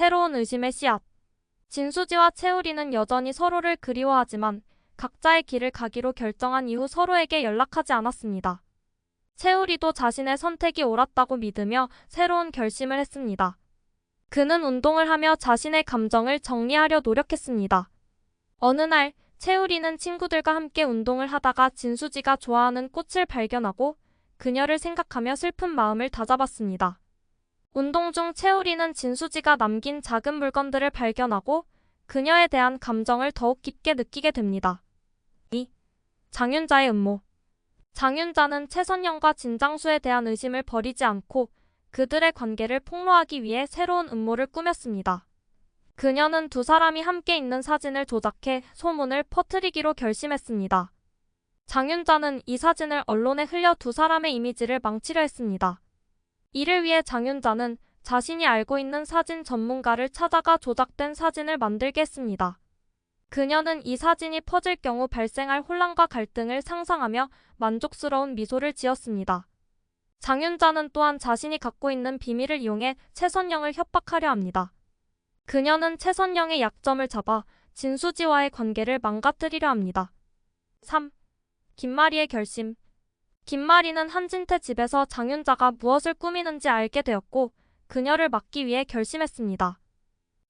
새로운 의심의 씨앗. 진수지와 채우리는 여전히 서로를 그리워하지만 각자의 길을 가기로 결정한 이후 서로에게 연락하지 않았습니다. 채우리도 자신의 선택이 옳았다고 믿으며 새로운 결심을 했습니다. 그는 운동을 하며 자신의 감정을 정리하려 노력했습니다. 어느 날 채우리는 친구들과 함께 운동을 하다가 진수지가 좋아하는 꽃을 발견하고 그녀를 생각하며 슬픈 마음을 다잡았습니다. 운동 중 채우리는 진수지가 남긴 작은 물건들을 발견하고 그녀에 대한 감정을 더욱 깊게 느끼게 됩니다. 2. 장윤자의 음모. 장윤자는 최선영과 진장수에 대한 의심을 버리지 않고 그들의 관계를 폭로하기 위해 새로운 음모를 꾸몄습니다. 그녀는 두 사람이 함께 있는 사진을 조작해 소문을 퍼뜨리기로 결심했습니다. 장윤자는 이 사진을 언론에 흘려 두 사람의 이미지를 망치려 했습니다. 이를 위해 장윤자는 자신이 알고 있는 사진 전문가를 찾아가 조작된 사진을 만들게 했습니다. 그녀는 이 사진이 퍼질 경우 발생할 혼란과 갈등을 상상하며 만족스러운 미소를 지었습니다. 장윤자는 또한 자신이 갖고 있는 비밀을 이용해 최선영을 협박하려 합니다. 그녀는 최선영의 약점을 잡아 진수지와의 관계를 망가뜨리려 합니다. 3. 김마리의 결심. 김마리는 한진태 집에서 장윤자가 무엇을 꾸미는지 알게 되었고 그녀를 막기 위해 결심했습니다.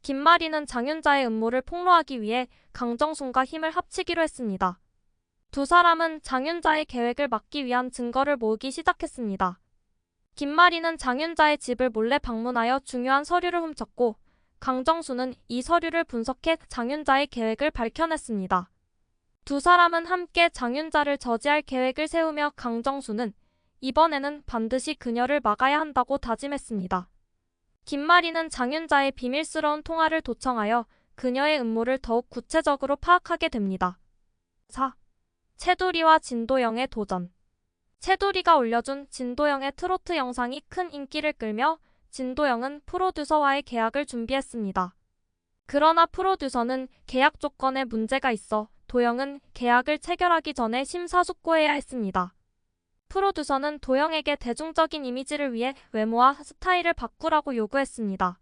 김마리는 장윤자의 음모를 폭로하기 위해 강정순과 힘을 합치기로 했습니다. 두 사람은 장윤자의 계획을 막기 위한 증거를 모으기 시작했습니다. 김마리는 장윤자의 집을 몰래 방문하여 중요한 서류를 훔쳤고 강정수는 이 서류를 분석해 장윤자의 계획을 밝혀냈습니다. 두 사람은 함께 장윤자를 저지할 계획을 세우며 강정수는 이번에는 반드시 그녀를 막아야 한다고 다짐했습니다. 김마리는 장윤자의 비밀스러운 통화를 도청하여 그녀의 음모를 더욱 구체적으로 파악하게 됩니다. 4. 채돌이와 진도영의 도전. 채돌이가 올려준 진도영의 트로트 영상이 큰 인기를 끌며 진도영은 프로듀서와의 계약을 준비했습니다. 그러나 프로듀서는 계약 조건에 문제가 있어 도영은 계약을 체결하기 전에 심사숙고해야 했습니다. 프로듀서는 도영에게 대중적인 이미지를 위해 외모와 스타일을 바꾸라고 요구했습니다.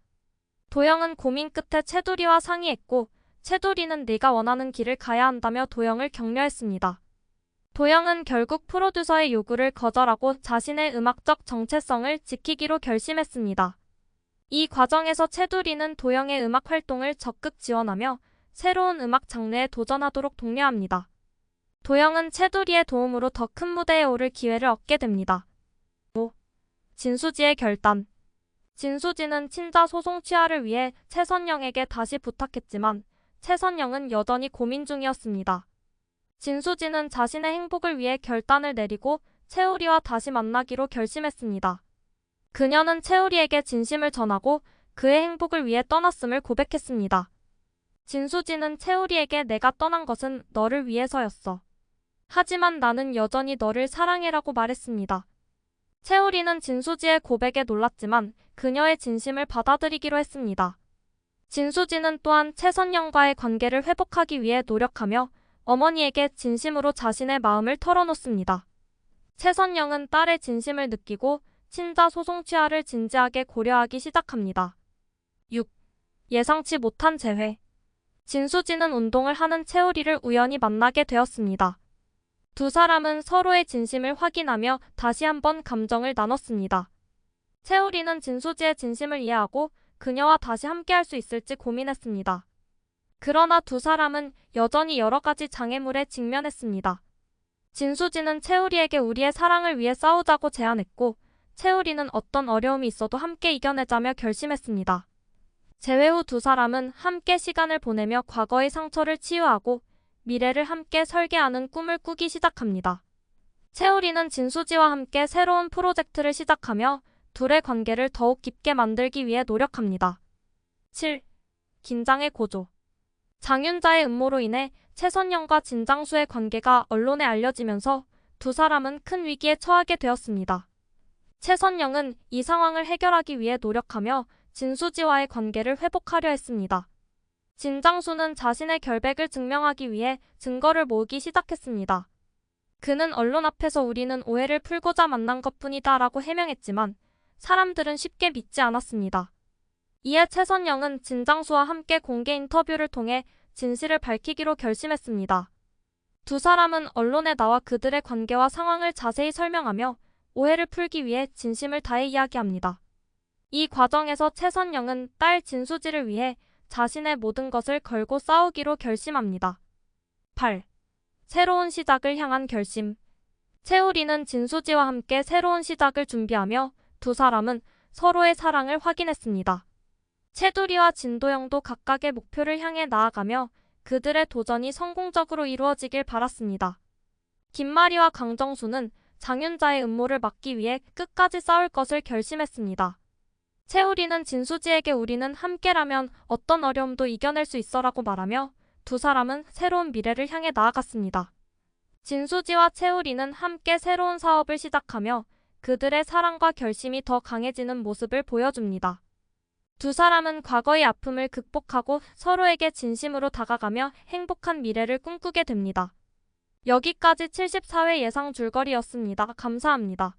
도영은 고민 끝에 채돌이와 상의했고 채돌이는 네가 원하는 길을 가야 한다며 도영을 격려했습니다. 도영은 결국 프로듀서의 요구를 거절하고 자신의 음악적 정체성을 지키기로 결심했습니다. 이 과정에서 채돌이는 도영의 음악 활동을 적극 지원하며 새로운 음악 장르에 도전하도록 독려합니다. 도영은 채돌이의 도움으로 더 큰 무대에 오를 기회를 얻게 됩니다. 5. 진수지의 결단. 진수지는 친자 소송 취하를 위해 최선영에게 다시 부탁했지만 최선영은 여전히 고민 중이었습니다. 진수지는 자신의 행복을 위해 결단을 내리고 채우리와 다시 만나기로 결심했습니다. 그녀는 채우리에게 진심을 전하고 그의 행복을 위해 떠났음을 고백했습니다. 진수지는 채우리에게 내가 떠난 것은 너를 위해서였어. 하지만 나는 여전히 너를 사랑해라고 말했습니다. 채우리는 진수지의 고백에 놀랐지만 그녀의 진심을 받아들이기로 했습니다. 진수지는 또한 최선영과의 관계를 회복하기 위해 노력하며 어머니에게 진심으로 자신의 마음을 털어놓습니다. 최선영은 딸의 진심을 느끼고 친자 소송 취하를 진지하게 고려하기 시작합니다. 6. 예상치 못한 재회. 진수지는 운동을 하는 채우리를 우연히 만나게 되었습니다. 두 사람은 서로의 진심을 확인하며 다시 한번 감정을 나눴습니다. 채우리는 진수지의 진심을 이해하고 그녀와 다시 함께할 수 있을지 고민했습니다. 그러나 두 사람은 여전히 여러 가지 장애물에 직면했습니다. 진수지는 채우리에게 우리의 사랑을 위해 싸우자고 제안했고 채우리는 어떤 어려움이 있어도 함께 이겨내자며 결심했습니다. 재회 후 두 사람은 함께 시간을 보내며 과거의 상처를 치유하고 미래를 함께 설계하는 꿈을 꾸기 시작합니다. 채우리는 진수지와 함께 새로운 프로젝트를 시작하며 둘의 관계를 더욱 깊게 만들기 위해 노력합니다. 7. 긴장의 고조. 장윤자의 음모로 인해 최선영과 진장수의 관계가 언론에 알려지면서 두 사람은 큰 위기에 처하게 되었습니다. 최선영은 이 상황을 해결하기 위해 노력하며 진수지와의 관계를 회복하려 했습니다. 진장수는 자신의 결백을 증명하기 위해 증거를 모으기 시작했습니다. 그는 언론 앞에서 우리는 오해를 풀고자 만난 것뿐이다 라고 해명했지만 사람들은 쉽게 믿지 않았습니다. 이에 최선영은 진장수와 함께 공개 인터뷰를 통해 진실을 밝히기로 결심했습니다. 두 사람은 언론에 나와 그들의 관계와 상황을 자세히 설명하며 오해를 풀기 위해 진심을 다해 이야기합니다. 이 과정에서 최선영은 딸 진수지를 위해 자신의 모든 것을 걸고 싸우기로 결심합니다. 8. 새로운 시작을 향한 결심. 채우리는 진수지와 함께 새로운 시작을 준비하며 두 사람은 서로의 사랑을 확인했습니다. 채두리와 진도영도 각각의 목표를 향해 나아가며 그들의 도전이 성공적으로 이루어지길 바랐습니다. 김마리와 강정수는 장윤자의 음모를 막기 위해 끝까지 싸울 것을 결심했습니다. 채우리는 진수지에게 우리는 함께라면 어떤 어려움도 이겨낼 수 있어라고 말하며 두 사람은 새로운 미래를 향해 나아갔습니다. 진수지와 채우리는 함께 새로운 사업을 시작하며 그들의 사랑과 결심이 더 강해지는 모습을 보여줍니다. 두 사람은 과거의 아픔을 극복하고 서로에게 진심으로 다가가며 행복한 미래를 꿈꾸게 됩니다. 여기까지 74회 예상 줄거리였습니다. 감사합니다.